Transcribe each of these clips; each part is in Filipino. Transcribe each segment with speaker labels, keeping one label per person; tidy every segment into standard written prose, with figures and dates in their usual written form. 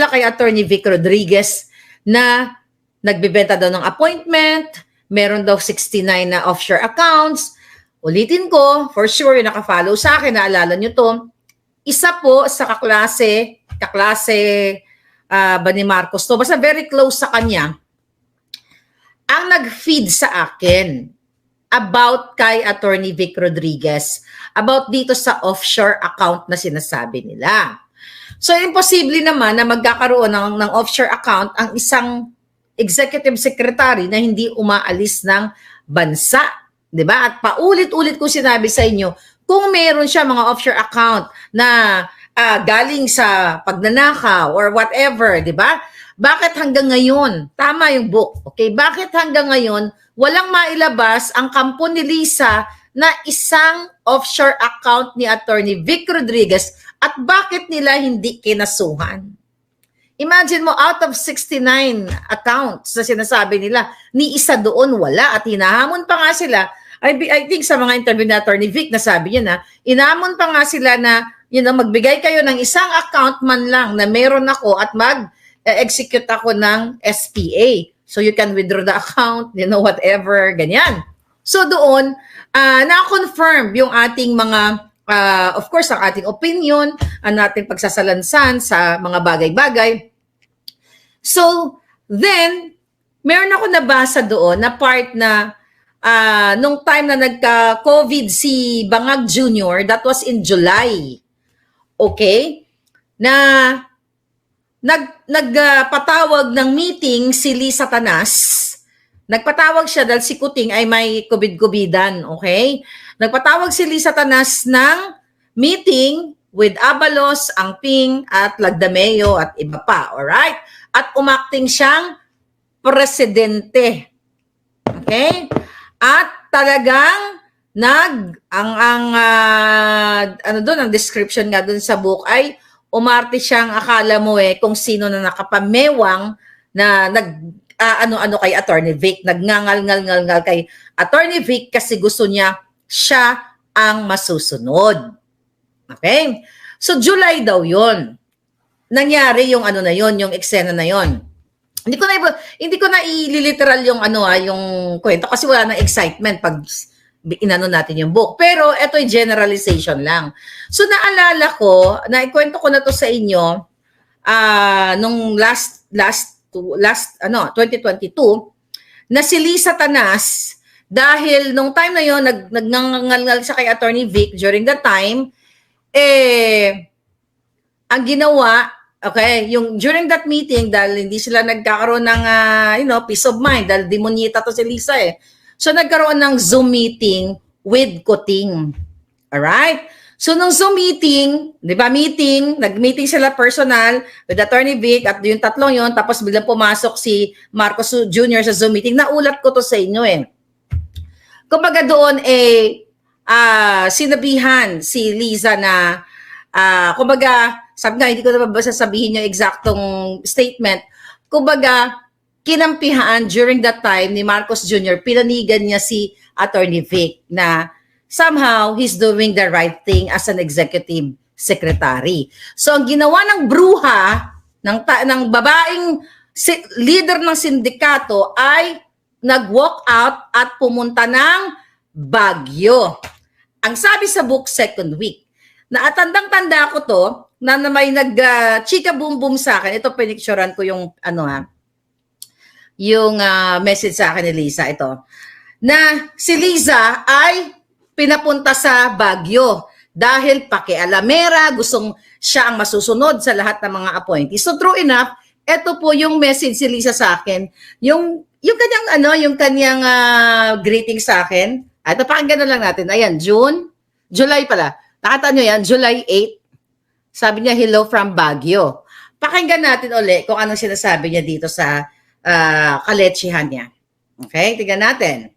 Speaker 1: kay Attorney Vic Rodriguez na nagbebenta daw ng appointment, meron daw 69 na offshore accounts. Ulitin ko, for sure, yung nakafollow sa akin, naalala nyo to, isa po sa kaklase ba ni Marcos to, basta very close sa kanya, ang nag-feed sa akin about kay Attorney Vic Rodriguez, about dito sa offshore account na sinasabi nila. So, imposible naman na magkakaroon ng offshore account ang isang executive secretary na hindi umaalis ng bansa. Diba? At paulit-ulit ko sinabi sa inyo, kung meron siya mga offshore account na galing sa pagnanakaw or whatever, diba? Bakit hanggang ngayon, tama yung book, okay? Bakit hanggang ngayon, walang mailabas ang kampo ni Lisa na isang offshore account ni Attorney Vic Rodriguez at bakit nila hindi kinasuhan? Imagine mo, out of 69 accounts na sinasabi nila, ni isa doon wala at hinahamon pa nga sila. I think sa mga interview na Attorney Vic, nasabi niya na, inahamon pa nga sila na magbigay kayo ng isang account man lang na meron ako at mag-execute ako ng SPA. So you can withdraw the account, whatever, ganyan. So doon, na-confirm yung ating mga of course, ang ating opinion, ang ating pagsasalansan sa mga bagay-bagay. So, then, meron ako nabasa doon na part na nung time na nagka-COVID si Bangag Jr., that was in July. Okay? Na nagpatawag ng meeting si Lisa Tanas. Nagpatawag siya dahil si Kuting ay may COVID-COVIDan, okay? Nagpatawag si Lisa Tanas ng meeting with Abalos, Angping, at Lagdameo at iba pa, alright? At umakting siyang presidente. Okay? At talagang ang description nga dun sa book ay umarte siyang akala mo kung sino na nakapamewang na ano kay Attorney Vic, nagngangal-ngal kay Attorney Vic kasi gusto niya siya ang masusunod. Okay? So July daw 'yon. Nangyari yung yung eksena na 'yon. Hindi ko na ililiteral yung yung kwento kasi wala nang excitement pag natin yung book. Pero ito yung generalization lang. So naalala ko, naikwento ko na to sa inyo nung last 2022 na si Lisa Tanas, dahil nung time na yon nagngangal siya kay Attorney Vic during that time, ang ginawa, okay, yung during that meeting, dahil hindi sila nagkakaroon ng peace of mind, dahil demonyita to si Lisa So nagkaroon ng Zoom meeting with Kuting. Alright? So nung Zoom meeting, di ba nag-meeting sila personal with Attorney Vic at yung tatlong yon, tapos biglang pumasok si Marcos Jr. sa Zoom meeting. Naulat ko to sa inyo Kumbaga doon sinabihan si Liza na kumbaga, sabi nga, hindi ko na sabihin yung eksaktong statement. Kumbaga, kinampihan during that time ni Marcos Jr., pinanigan niya si Attorney Vic na somehow he's doing the right thing as an executive secretary. So ang ginawa ng bruha ng babaeng leader ng sindikato ay nag-walk out at pumunta ng Baguio. Ang sabi sa book second week, na tandang-tanda ko to na may chika boom boom sa akin. Ito pinicturean ko yung yung message sa akin ni Lisa ito. Na si Liza ay pinapunta sa Baguio dahil pakialamera, gustong siya ang masusunod sa lahat ng mga appointees. So true enough, ito po yung message si Lisa sa akin. Yung kanyang greeting sa akin. Ito, pakinggan na lang natin. Ayan, July pala. Nakita nyo yan, July 8. Sabi niya, hello from Baguio. Pakinggan natin ulit kung anong sinasabi niya dito sa kalechihan niya. Okay, tingnan natin.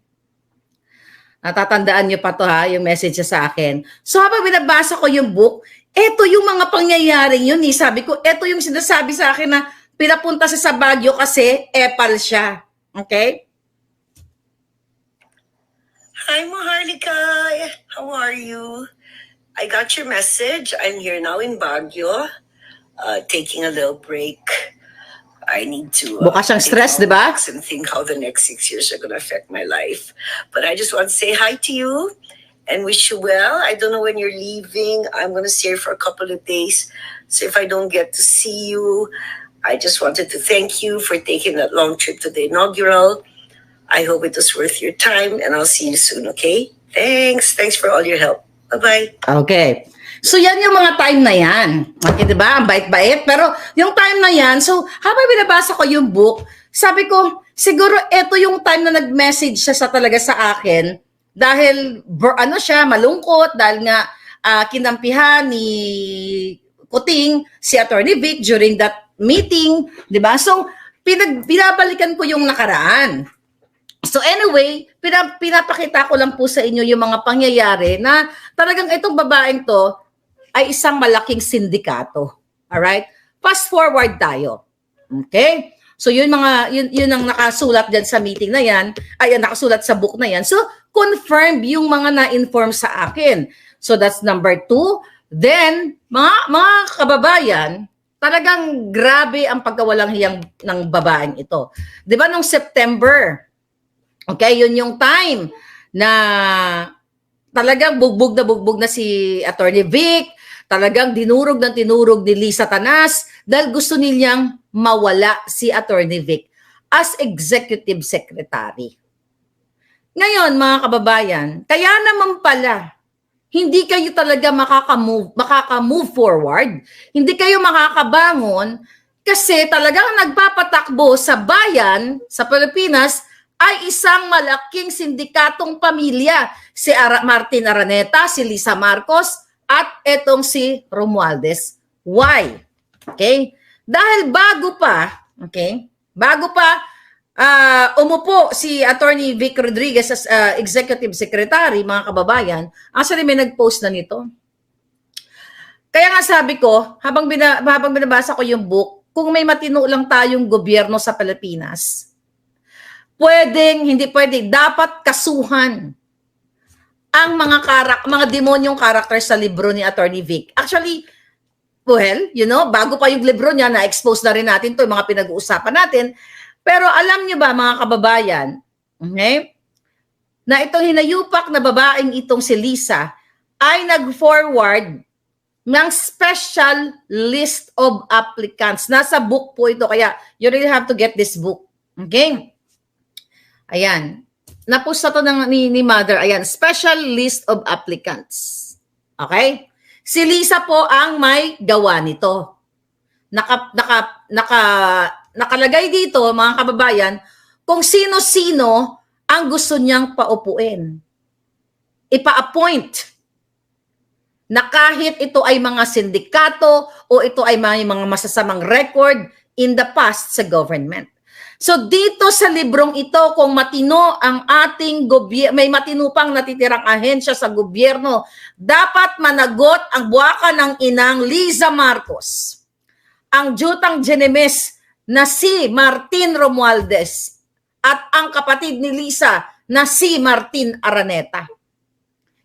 Speaker 1: Natatandaan niyo pa to yung message niya sa akin. So habang binabasa ko yung book, eto yung mga pangyayaring yun. Sabi ko, eto yung sinasabi sa akin na pinapunta siya sa Baguio kasi epal siya. Okay?
Speaker 2: Hi, Maharlika. How are you? I got your message. I'm here now in Baguio. taking a little break. I need to
Speaker 1: Bukas siyang stress, di ba?
Speaker 2: relax and think how the next 6 years are going to affect my life. But I just want to say hi to you and wish you well. I don't know when you're leaving. I'm going to stay here for a couple of days. So if I don't get to see you, I just wanted to thank you for taking that long trip to the inaugural. I hope it was worth your time, and I'll see you soon, okay? Thanks. Thanks for all your help. Bye-bye.
Speaker 1: Okay. So yan yung mga time na yan. Okay, di ba? Ang bait-bait. Pero yung time na yan, so habang binabasa ko yung book, sabi ko, siguro ito yung time na nag-message siya talaga sa akin dahil ano siya, malungkot dahil nga kinampihan ni Kuting si Attorney Vic during that meeting, di ba? So pinabalikan ko yung nakaraan. So anyway, pinapakita ko lang po sa inyo yung mga pangyayari na talagang itong babaeng to ay isang malaking sindikato. Alright? Fast forward tayo. Okay? So yun ang nakasulat diyan sa meeting na yan, ay nakasulat sa book na yan. So confirm yung mga na-inform sa akin. So that's number 2. Then, mga kababayan, talagang grabe ang pagkawalang hiyang ng babaeng ito. 'Di ba nung September, okay, yun yung time na talagang bugbog na si Attorney Vic, talagang dinurog ni Lisa Tanas dahil gusto nilyang mawala si Attorney Vic as Executive Secretary. Ngayon, mga kababayan, kaya naman pala, hindi kayo talaga makaka-move forward, hindi kayo makakabangon kasi talagang nagpapatakbo sa bayan, sa Pilipinas, ay isang malaking sindikatong pamilya. Si Martin Araneta, si Lisa Marcos, at etong si Romualdez. Why? Okay? Dahil bago pa umupo si Attorney Vic Rodriguez as Executive Secretary, mga kababayan, actually may nag-post na nito. Kaya nga sabi ko, habang binabasa ko yung book, kung may matino lang tayong gobyerno sa Pilipinas, hindi pwede, dapat kasuhan ang mga demonyong character sa libro ni Attorney Vic. Actually, bago pa yung libro niya, na-expose na rin natin to, yung mga pinag-uusapan natin. Pero alam niyo ba, mga kababayan, okay, na itong hinayupak na babaeng itong si Lisa ay nag-forward ng special list of applicants. Nasa book po ito, kaya you really have to get this book. Okay? Ayan. Napost na to ni Mother. Ayan, special list of applicants. Okay? Si Lisa po ang may gawa nito. Nakalagay dito, mga kababayan, kung sino-sino ang gusto niyang paupuin. Ipa-appoint. Na kahit ito ay mga sindikato o ito ay may mga masasamang record in the past sa government. So dito sa librong ito, kung matino ang ating gobyerno, may matino pang natitirang ahensya sa gobyerno, dapat managot ang buwaka ng inang Liza Marcos, ang jutang Genemes na si Martin Romualdez, at ang kapatid ni Lisa na si Martin Araneta.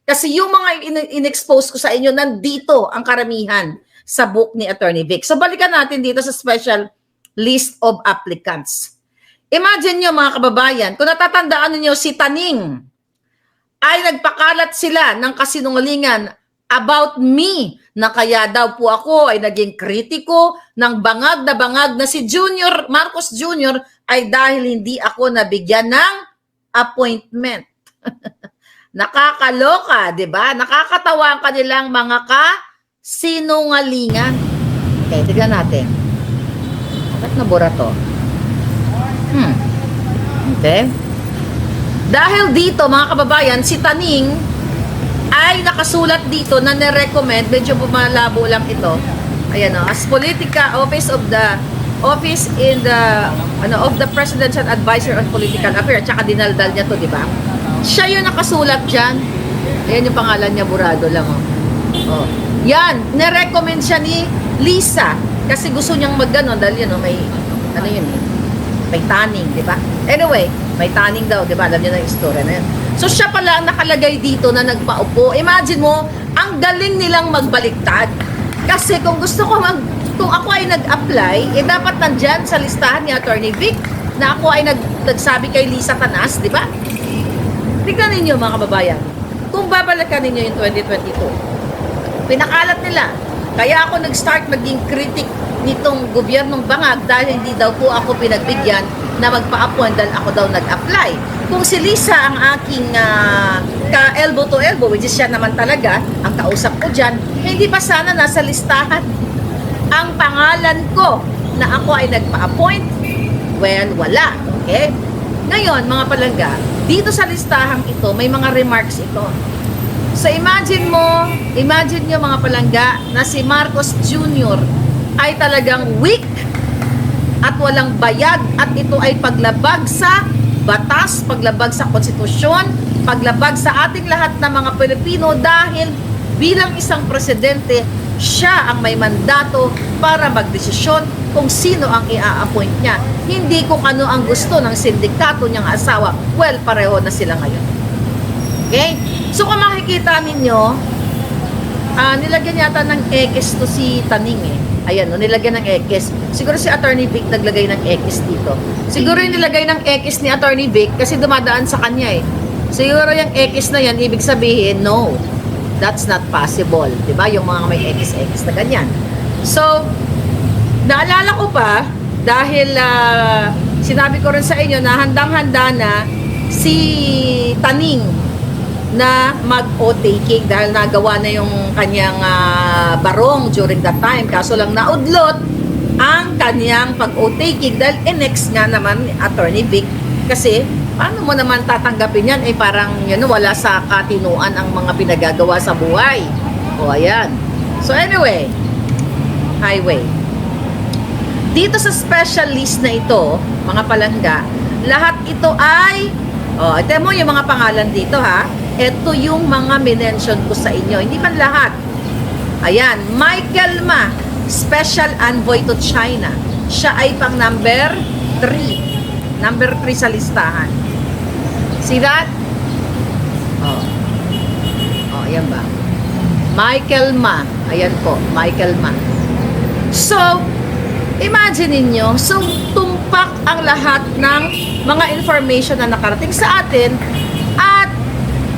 Speaker 1: Kasi yung mga in-expose ko sa inyo, nandito ang karamihan sa book ni Attorney Vic. So balikan natin dito sa special list of applicants. Imagine nyo, mga kababayan, kung natatandaan niyo si Taning, ay nagpakalat sila ng kasinungalingan about me, na kaya daw po ako ay naging kritiko ng bangag na si Marcos Jr. ay dahil hindi ako nabigyan ng appointment. Nakakaloka, di ba? Nakakatawa ang kanilang mga kasinungalingan. Okay, tignan natin. Bakit nabura to? Okay. Dahil dito, mga kababayan, si Taning ay nakasulat dito na nirecommend, medyo bumalabo lang ito. Ayan o, as office of the Presidential Advisor on Political Affairs, tsaka dinaldal niya to, di ba? Siya yung nakasulat dyan. Ayan yung pangalan niya, burado lang o. Oh. Yan, nirecommend siya ni Lisa kasi gusto niyang mag-ganon dahil may may tanning, di ba? Anyway, may tanning daw, di ba? Alam niyo na yung story na yun. So siya pala ang nakalagay dito na nagpaupo. Imagine mo, ang galing nilang magbaliktad. Kasi kung gusto ko kung ako ay nag-apply, dapat nandyan sa listahan ni Attorney Vic na ako ay nagsabi kay Lisa Tanas, di ba? Tignan ninyo mga kababayan, kung babalikan ninyo yung 2022, pinakalat nila. Kaya ako nag-start maging critic nitong gobyernong Bangag dahil hindi daw po ako pinagbigyan na magpa-appoint dahil ako daw nag-apply. Kung si Lisa ang aking ka-elbow to elbow, which is siya naman talaga, ang kausap ko dyan, hindi ba sana nasa listahan ang pangalan ko na ako ay nagpa-appoint? Well, wala. Okay? Ngayon, mga palangga, dito sa listahang ito, may mga remarks ito. So, imagine nyo mga palangga na si Marcos Jr. ay talagang weak at walang bayag at ito ay paglabag sa batas, paglabag sa konstitusyon, paglabag sa ating lahat ng mga Pilipino dahil bilang isang presidente, siya ang may mandato para magdesisyon kung sino ang i-appoint niya. Hindi kung ano ang gusto ng sindikato niyang asawa. Well, pareho na sila ngayon. Okay? So kung makikita ninyo, nilagyan yata ng X to si Taning eh. Ayan, no, nilagyan ng X. Siguro si Attorney Vic naglagay ng X dito. Siguro yung nilagay ng X ni Attorney Vic kasi dumadaan sa kanya eh. Siguro yung X na yan, ibig sabihin, no. That's not possible. Diba? Yung mga may X na ganyan. So, naalala ko pa, dahil sinabi ko rin sa inyo na handang-handa na si Taning na mag-o-taking dahil nagawa na yung kanyang barong during that time. Kaso lang naudlot ang kanyang pag-o-taking dahil inex nga naman ni Attorney Vic kasi paano mo naman tatanggapin yan? Eh parang wala sa katinuan ang mga pinagagawa sa buhay. O ayan. So anyway, highway. Dito sa special list na ito, mga palangga, lahat ito ay, ito mo yung mga pangalan dito ha. Ito yung mga minention ko sa inyo. Hindi man lahat. Ayan, Michael Ma, Special Envoy to China. Siya ay pang number 3. Number 3 sa listahan. See that? Ayan ba? Michael Ma. Ayan po, Michael Ma. So, imagine ninyo, so tumpak ang lahat ng mga information na nakarating sa atin at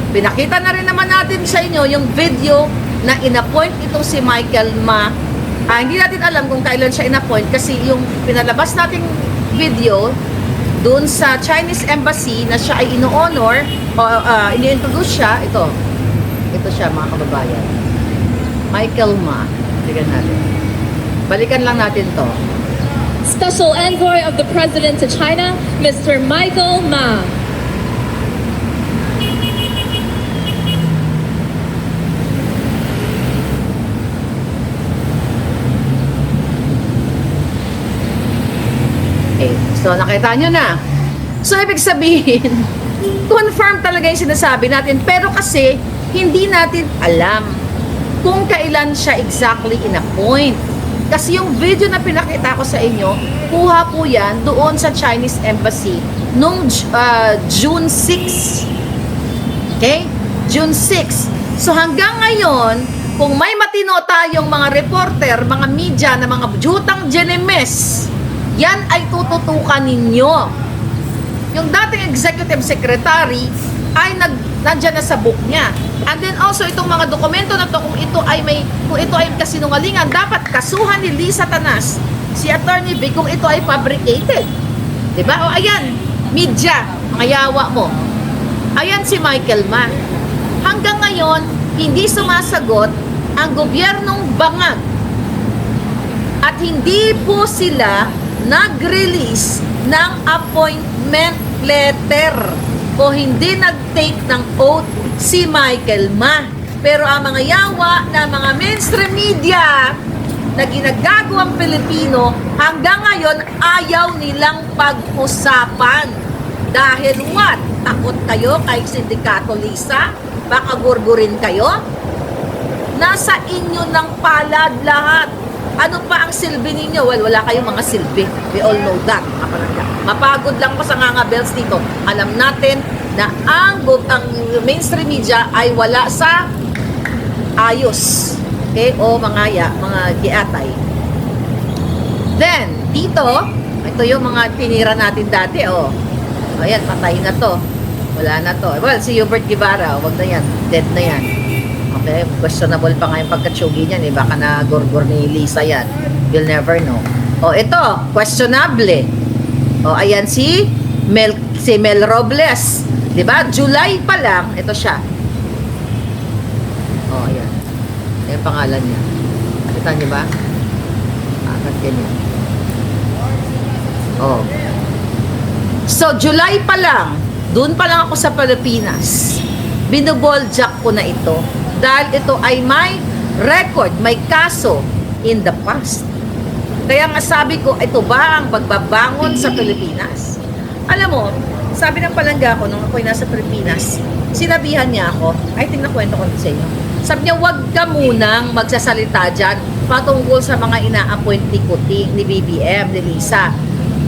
Speaker 1: pinakita na rin naman natin sa inyo yung video na in-appoint itong si Michael Ma. Hindi natin alam kung kailan siya in-appoint kasi yung pinalabas nating video doon sa Chinese Embassy na siya ay ino-honor o ini-introduce siya, ito siya mga kababayan. Michael Ma. Tignan natin. Balikan lang natin to.
Speaker 3: Special Envoy of the President to China, Mr. Michael Ma.
Speaker 1: Okay, so nakita nyo na. So ibig sabihin, confirm talaga yung sinasabi natin. Pero kasi, hindi natin alam kung kailan siya exactly in-appoint. Kasi yung video na pinakita ko sa inyo, kuha po yan doon sa Chinese Embassy noong June 6. Okay? June 6. So hanggang ngayon, kung may matino tayong mga reporter, mga media na mga jutang genemes, yan ay tututukan ninyo. Yung dating executive secretary ay nandyan na sa book niya. And then also itong mga dokumento na to, kung ito ay kasinungalingan, dapat kasuhan ni Lisa Tanas, si Attorney Vic, kung ito ay fabricated. Diba? O ayan, media, mga yawa mo. Ayan si Michael Ma. Hanggang ngayon, hindi sumasagot ang gobyernong Bangag. At hindi po sila nag-release ng appointment letter o hindi nag-take ng oath si Michael Ma. Pero ang mga yawa na mga mainstream media na ginagagawang Pilipino hanggang ngayon ayaw nilang pag-usapan. Dahil what? Takot kayo kay Sindikato Lisa? Baka gurgurin kayo? Nasa inyo ng palad lahat. Ano pa ang silbi ninyo? Well, wala kayong mga silbi. We all know that. Mapagod lang po sa ngangabels dito. Alam natin na ang mainstream media ay wala sa ayos. Okay? O mga giatay. Then, dito, ito yung mga tinira natin dati, oh. Ayan, patay na to. Wala na to. Well, si Hubert Guevara, wag na yan. Dead na yan. Okay, questionable pa nga yung pagkatsugi niyan, eh. Baka na gorgor ni Lisa yan. You'll never know. Oh, ito, questionable. Oh, ayan si Mel Robles. 'Di ba? July pa lang, ito siya. Oh, ayan. Yung pangalan niya. Kita niyo ba? Bakit ganyan? Oh. So, July pa lang, doon pa lang ako sa Pilipinas. Binuboljak ko na ito dahil ito ay may record, may kaso in the past. Kaya nga sabi ko, ito ba ang pagbabangon sa Pilipinas? Alam mo, sabi ng palangga ko nung ako'y nasa Pilipinas, sinabihan niya ako, ay tingnan kwento ko sa inyo. Sabi niya, wag ka munang magsasalita dyan patungkol sa mga ina-appoint ni Kuting, ni BBM, ni Lisa.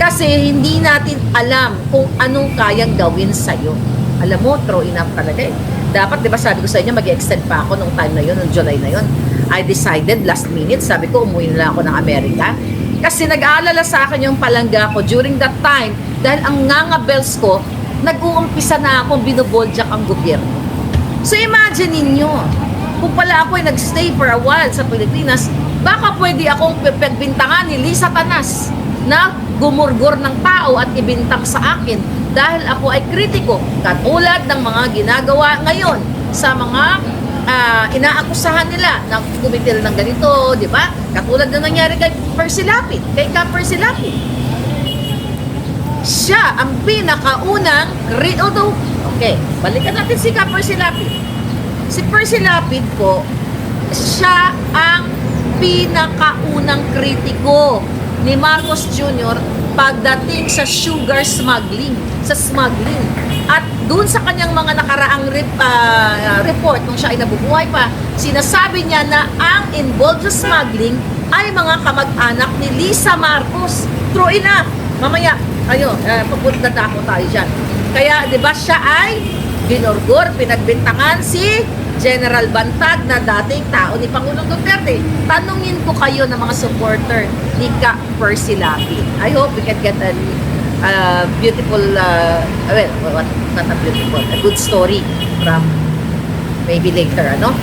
Speaker 1: Kasi hindi natin alam kung anong kayang gawin sa'yo. Alam mo, true enough talaga eh. Dapat, di ba sabi ko sa inyo, mag-extend pa ako nung time na yun, nung July na yun. I decided last minute, sabi ko, umuwi na lang ako ng Amerika. Kasi nag-aalala sa akin yung palangga ko during that time, dahil ang nganga-bells ko, nag-uumpisa na akong binuboljak ang gobyerno. So imagine ninyo, kung pala ako ay nag-stay for a while sa Pilipinas, baka pwede akong pagbintangan ni Lisa Tanas na gumurgor ng tao at ibintang sa akin dahil ako ay kritiko katulad ng mga ginagawa ngayon sa mga inaakusahan nila ng kumitil ng ganito, di ba? Katulad na nangyari kay Percy Lapid, kay Ka Percy Lapid. Siya ang pinakaunang okay, balikan natin si Ka Percy Lapid. Si Percy Lapid po, siya ang pinakaunang kritiko ni Marcos Jr. pagdating sa sugar smuggling, sa smuggling. At doon sa kanyang mga nakaraang report nung siya ay nabubuhay pa, sinasabi niya na ang involved sa smuggling ay mga kamag-anak ni Lisa Marcos. True enough. Mamaya, papunta na ako tayo dyan. Kaya, di ba, siya ay ginorgor, pinagbintangan si General Bantag na dating tao ni Pangulong Duterte. Tanungin ko kayo ng mga supporter ni Ka Percy Lapid. I hope we can get a beautiful, not a beautiful, a good story from maybe later, ano?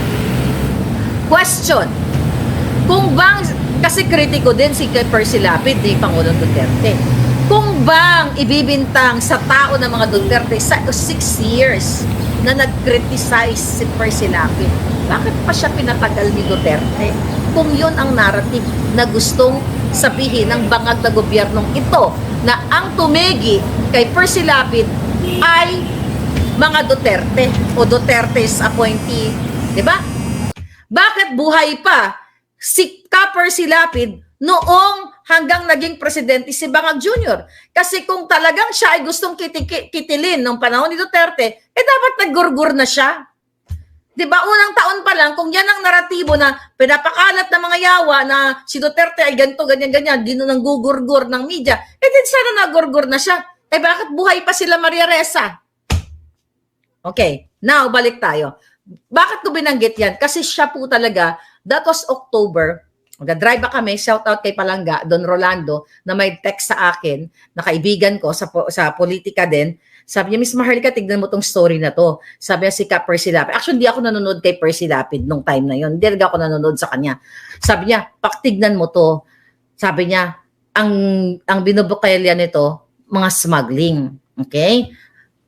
Speaker 1: Question. Kung bang, kasi kritiko din si Ka Percy Lapid ni Pangulong Duterte. Kung bang ibibintang sa tao ng mga Duterte sa 6 years na nag-criticize si Percy Lapid, bakit pa siya pinatagal ni Duterte? Kung yun ang narrative na gustong sabihin ng bangag na gobyernong ito, na ang tumigi kay Percy Lapid ay mga Duterte o Duterte's appointee, di ba? Bakit buhay pa si Ka Percy Lapid noong hanggang naging presidente si Bangag Jr.? Kasi kung talagang siya ay gustong kitilin nung panahon ni Duterte, dapat naggurgur na siya. Diba, unang taon pa lang, kung yan ang naratibo na pinapakalat ng mga yawa na si Duterte ay ganito, ganyan, dino nang gugurgur ng media, din sana nagurgur na siya. Bakit buhay pa sila Maria Ressa? Okay, now balik tayo. Bakit ko binanggit yan? Kasi siya po talaga, that was October, mag-drive ba kami, shout out kay Palangga, Don Rolando, na may text sa akin, na kaibigan ko sa politika din. Sabi niya, Miss Maharlika, tignan mo tong story na to. Sabi niya si Ka Percy Lapid. Actually, hindi ako nanonood kay Percy Lapid nung time na yon. Hindi ako nanonood sa kanya. Sabi niya, paktignan mo to. Sabi niya, ang binubukayalya nito, mga smuggling. Okay?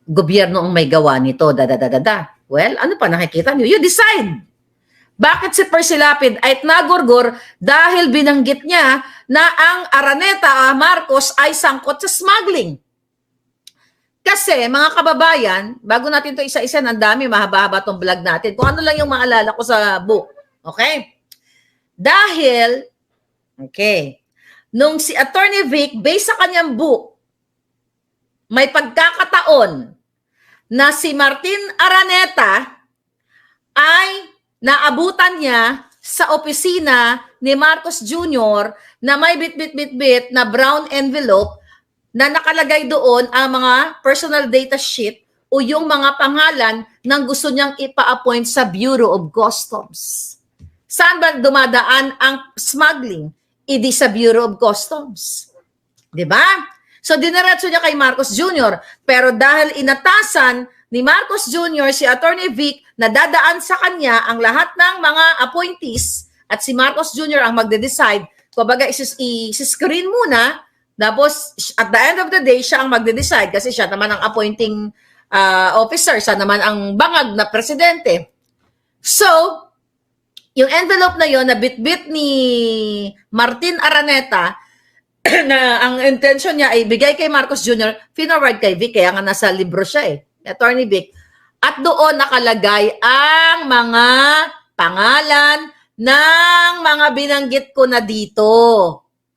Speaker 1: Gobyerno ang may gawa nito. Well, ano pa nakikita niyo? You decide. Bakit si Percy Lapid ay nagurgur dahil binanggit niya na ang Araneta Marcos ay sangkot sa smuggling? Kasi, mga kababayan, bago natin ito isa-isa, ang dami, mahaba-haba itong vlog natin. Kung ano lang yung maalala ko sa book. Okay? Dahil, nung si Attorney Vic, based sa kanyang book, may pagkakataon na si Martin Araneta ay naabutan niya sa opisina ni Marcos Jr. na may bit-bit-bit-bit na brown envelope na nakalagay doon ang mga personal data sheet o yung mga pangalan ng gusto niyang ipa-appoint sa Bureau of Customs. Saan ba dumadaan ang smuggling? idi sa Bureau of Customs. 'Di ba? So diniretso niya kay Marcos Jr. Pero dahil inatasan ni Marcos Jr. si Attorney Vic na dadaan sa kanya ang lahat ng mga appointees at si Marcos Jr. ang magde-decide, kumbaga i-screen muna, tapos at the end of the day, siya ang magde-decide kasi siya naman ang appointing officer, siya naman ang bangag na presidente. So, yung envelope na yon na bit-bit ni Martin Araneta, na ang intention niya ay bigay kay Marcos Jr., finoward kay Vic, kaya nga nasa libro siya Attorney Vic. At doon nakalagay ang mga pangalan ng mga binanggit ko na dito.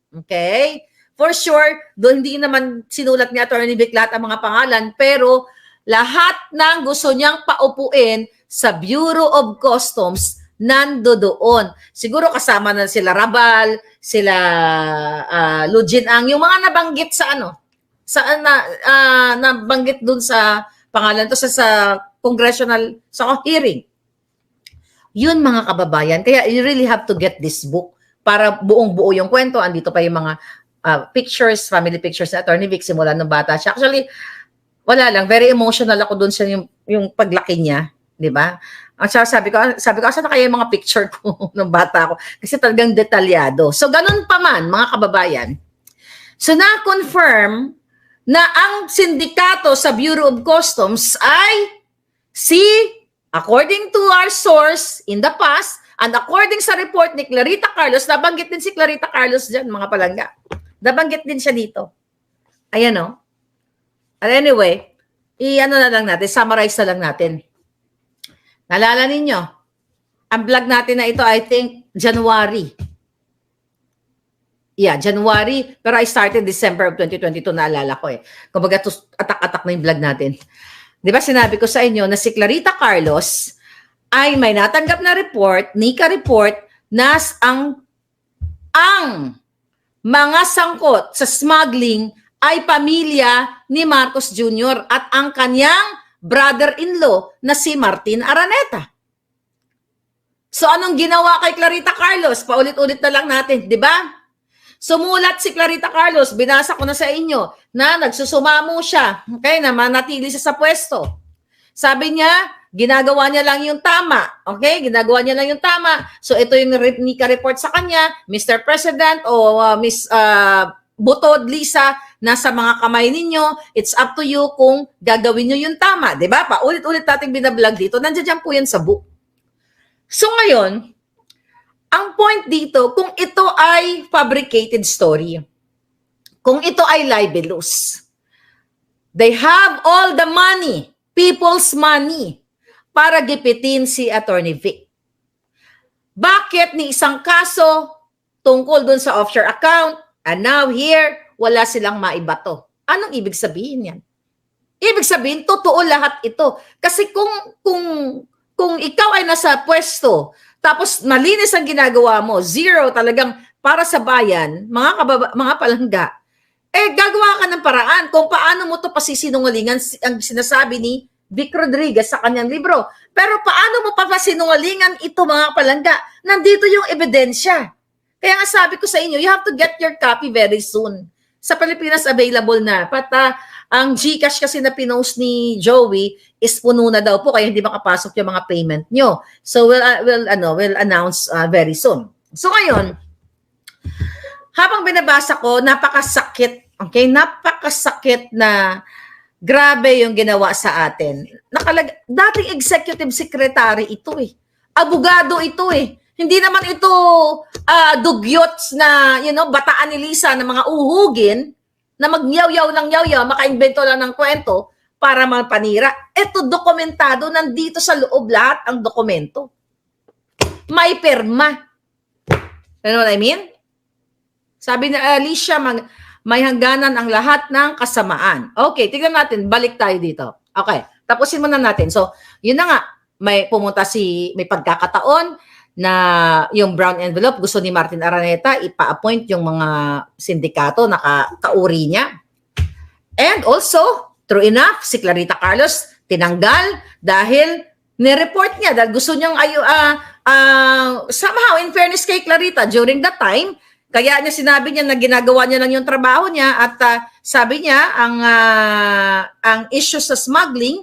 Speaker 1: Okay? For sure, doon hindi naman sinulat ni Attorney Vic lahat ang mga pangalan, pero lahat ng gusto niyang paupuin sa Bureau of Customs nando doon. Siguro kasama na sila Rabal, sila Lujin Ang, yung mga nabanggit sa nabanggit doon sa pangalan to sa congressional sa hearing. Yun mga kababayan. Kaya you really have to get this book para buong-buo yung kwento. Andito pa yung mga pictures, family pictures ni Attorney Vic simula nung bata siya. Actually, wala lang. Very emotional ako doon sa yung paglaki niya. Di ba? Ang sabi ko, asan na kaya yung mga picture ko ng bata ko? Kasi talagang detalyado. So, ganun pa man, mga kababayan. So, na-confirm na ang sindikato sa Bureau of Customs ay according to our source in the past, and according sa report ni Clarita Carlos, nabanggit din si Clarita Carlos dyan, mga palangga. Nabanggit din siya dito. Ayan o. And anyway, na lang natin, summarize na lang natin. Naalala ninyo, ang vlog natin na ito, I think, January. Yeah, January. Pero I started December of 2022, naalala ko Kumbaga, atak-atak na yung vlog natin. Di ba sinabi ko sa inyo na si Clarita Carlos ay may natanggap na report, NICA report, na ang mga sangkot sa smuggling ay pamilya ni Marcos Jr. at ang kanyang brother-in-law na si Martin Araneta. So anong ginawa kay Clarita Carlos? Paulit-ulit na lang natin, di ba? Sumulat si Clarita Carlos, binasa ko na sa inyo, na nagsusumamo siya, okay, na manatili siya sa pwesto. Sabi niya, ginagawa niya lang yung tama, okay? Ginagawa niya lang yung tama. So ito yung NICA report sa kanya, Mr. President o Miss Butod Lisa, nasa mga kamay ninyo, it's up to you kung gagawin nyo yung tama. Diba? Paulit-ulit natin binablog dito. Nandiyan po yan sa book. So ngayon, ang point dito, kung ito ay fabricated story, kung ito ay libelous, they have all the money, people's money, para gipitin si Attorney Vic. Bakit ni isang kaso tungkol dun sa offshore account, and now here, wala silang maibato? Anong ibig sabihin yan? Ibig sabihin, totoo lahat ito. Kasi kung ikaw ay nasa pwesto, tapos malinis ang ginagawa mo, zero talagang para sa bayan, mga palangga, gagawa ka ng paraan kung paano mo ito pasisinungalingan ang sinasabi ni Vic Rodriguez sa kanyang libro. Pero paano mo papasinungalingan ito, mga palangga? Nandito yung ebidensya. Kaya nga sabi ko sa inyo, you have to get your copy very soon. Sa Pilipinas, available na. Ang GCash kasi na pinost ni Joey is puno na daw po, kaya hindi makapasok yung mga payment nyo. So we'll announce very soon. So ngayon, habang binabasa ko, napakasakit. Okay? Napakasakit na grabe yung ginawa sa atin. Dating executive secretary ito Abogado ito Hindi naman ito dugyots na, bataan ni Lisa na mga uhugin na magyaw-yaw ng yaw-yaw, maka-invento lang ng kwento para mapanira. Ito dokumentado, nandito sa loob lahat ang dokumento. May pirma. You know what I mean? Sabi na Alicia, may hangganan ang lahat ng kasamaan. Okay, tignan natin. Balik tayo dito. Okay, tapusin muna natin. So, yun na nga. May pagkakataon na yung brown envelope gusto ni Martin Araneta ipa-appoint yung mga sindikato na kauri niya. And also, true enough, si Clarita Carlos tinanggal dahil ni-report niya dahil gusto niyang somehow, in fairness kay Clarita, during that time, Kaya niya sinabi niya na ginagawa niya lang yung trabaho niya at sabi niya ang issue sa smuggling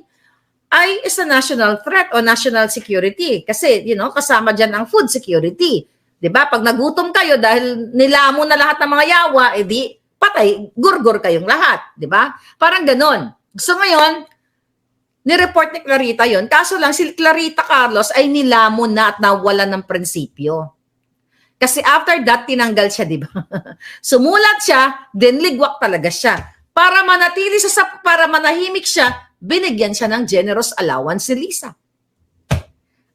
Speaker 1: ay is a national threat o national security. Kasi, kasama dyan ang food security. 'Di ba? Pag nagutom kayo dahil nilamon na lahat ng mga yawa, edi patay, gurgur kayong lahat. 'Di ba? Parang ganon. So ngayon, ni-report ni Clarita yon. Kaso lang, si Clarita Carlos ay nilamon na at nawalan ng prinsipyo. Kasi after that, tinanggal siya, di ba? Sumulat siya, then ligwak talaga siya. Para manatili siya, para manahimik siya, binigyan siya ng generous allowance si Lisa.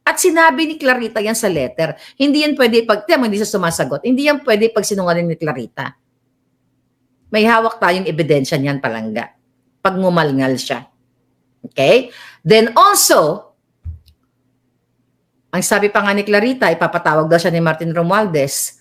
Speaker 1: At sinabi ni Clarita yan sa letter. Hindi yan pwede hindi siya sumasagot. Hindi yan pwede pag sinungaling ni Clarita. May hawak tayong ebidensya niyan, palangga. Pag ngumalngal siya. Okay? Then also, ang sabi pa nga ni Clarita, ipapatawag daw siya ni Martin Romualdez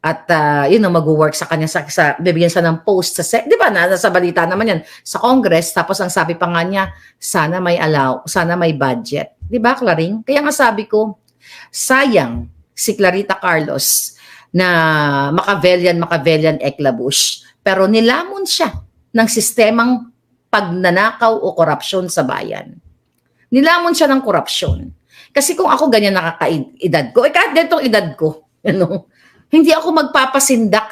Speaker 1: at mag-work sa kanya, bibigyan siya ng post sa, di ba, nasa balita naman yan, sa Congress, tapos ang sabi pa nga niya, sana may budget. Di ba, Claring? Kaya nga sabi ko, sayang si Clarita Carlos na Machiavellian Eclabush, pero nilamon siya ng sistemang pagnanakaw o korupsyon sa bayan. Nilamon siya ng korupsyon. Kasi kung ako ganyan nakakaedad ko, kahit ganitong edad ko, hindi ako magpapasindak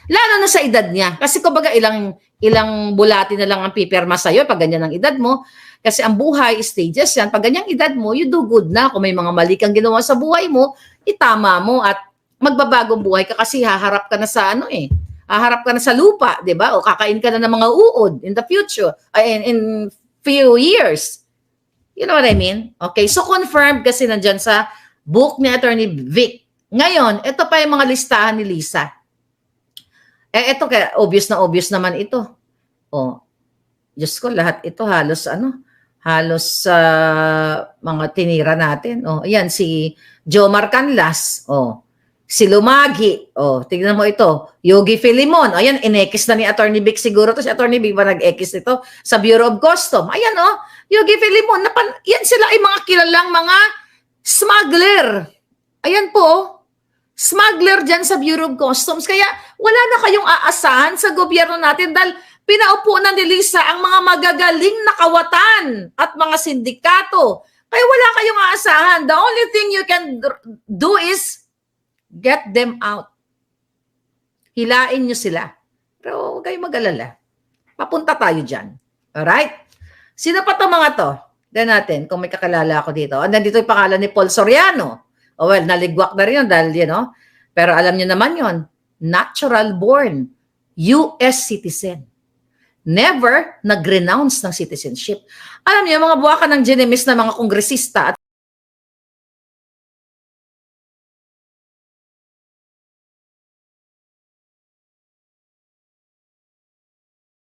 Speaker 1: lalo na sa edad niya. Kasi kumbaga ilang bulati na lang ang pipirma sa'yo pag ganyan ang edad mo. Kasi ang buhay, stages yan. Pag ganyang edad mo, you do good na. Kung may mga mali kang ginawa sa buhay mo, itama mo at magbabagong buhay ka kasi haharap ka na sa haharap ka na sa lupa, di ba? O kakain ka na ng mga uod in the future, in few years. You know what I mean? Okay, so confirmed kasi nandyan sa book ni Attorney Vic. Ngayon, ito pa yung mga listahan ni Lisa. Ito kaya obvious naman ito. Oh, Diyos ko, lahat ito halos mga tinira natin. Oh, ayan si Jomar Canlas. Oh, si Lumagi. Oh, tignan mo ito. Yogi Filimon. Ayan, inekis na ni Attorney Vic siguro to. Si Attorney Vic ba nag-ekis nito sa Bureau of Custom? Ayan, Yogi Filimon. Yan sila ay mga kilalang mga smuggler. Ayan po, smuggler dyan sa Bureau of Customs. Kaya wala na kayong aasahan sa gobyerno natin dahil pinaupo na ni Lisa ang mga magagaling na kawatan at mga sindikato. Kaya wala kayong aasahan. The only thing you can do is get them out. Hilain nyo sila. Pero huwag kayong mag-alala. Papunta tayo dyan. Alright? Sino pa itong mga to? Then natin, kung may kakilala ako dito. And then dito yung pangalan ni Paul Soriano. Oh, well, naligwak na rin yun dahil, pero alam nyo naman yon, natural born, US citizen. Never nag-renounce ng citizenship. Alam niyo, mga buwakan ng ginemis na mga kongresista at